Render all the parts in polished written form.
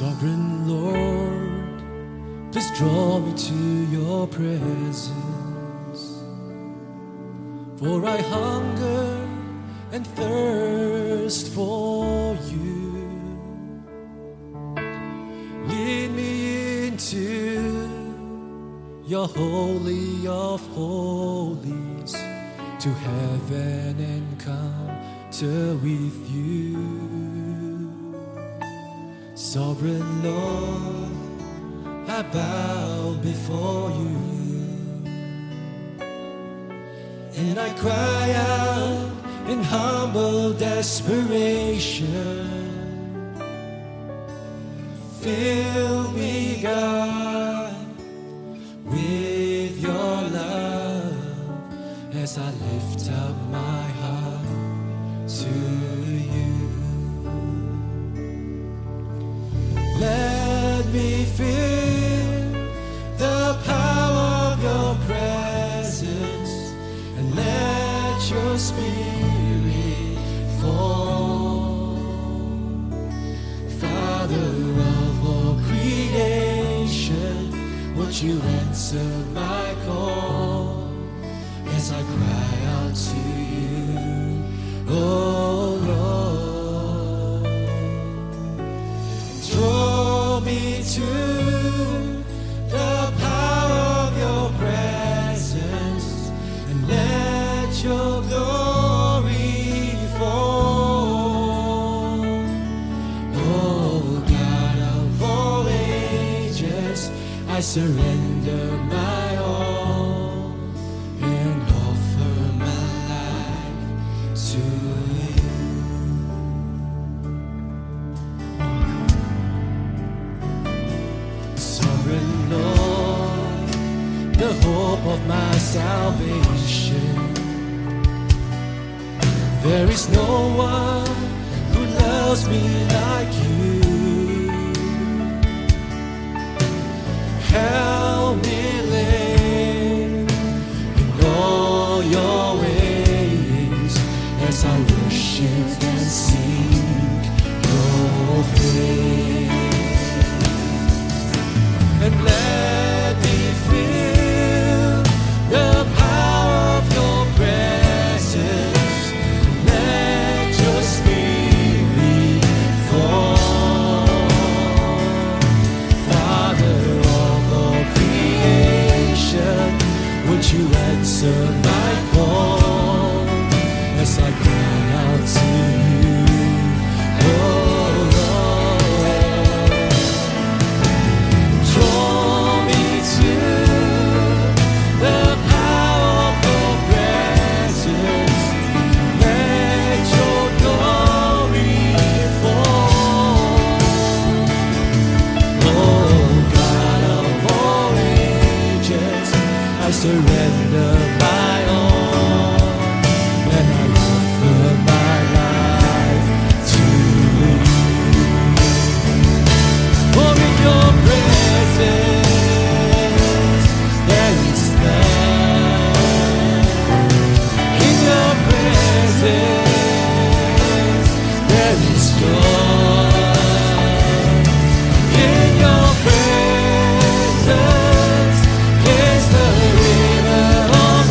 Sovereign Lord, please draw me to your presence, for I hunger and thirst for you. Lead me into your holy of holies, to heaven encounter with you. Sovereign Lord, I bow before you, and I cry out in humble desperation. Fill me, God, with your love as I lift up my heart to you. Let me feel the power of your presence, and let your spirit fall. Father of all creation, would you answer my call as I cry out to you, oh Lord. Draw me to the power of your presence, and let your glory fall. Oh God of all ages, I surrender my all and offer my life to you. Sovereign Lord, the hope of my salvation, there is no one who loves me like you. Help me live in all your ways as I worship and seek your face. And let me feel the power of your presence. Let your spirit fall. Father of all creation, would you answer my call as I cry out to you, oh Lord. Draw me to the power of your presence. Let your glory fall. Oh God of all ages, I surrender my all, and I offer my life to you. For in your presence there is love. In your presence there is joy. In your presence is the river of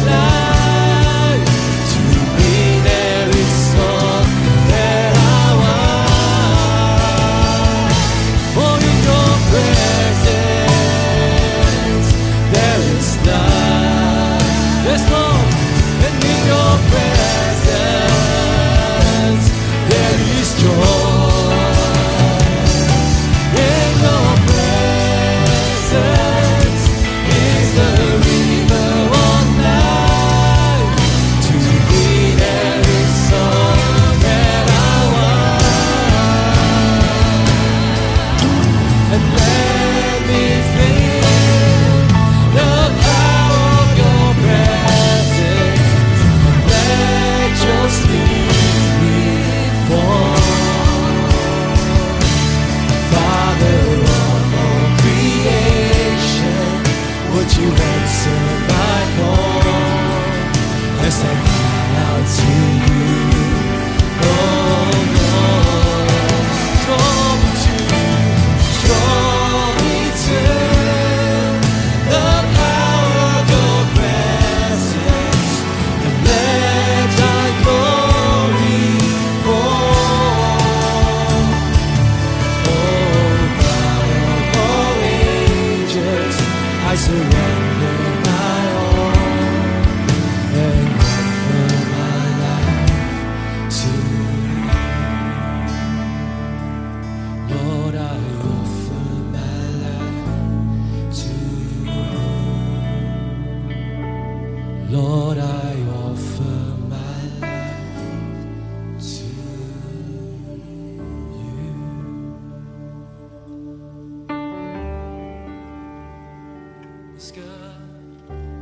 is good.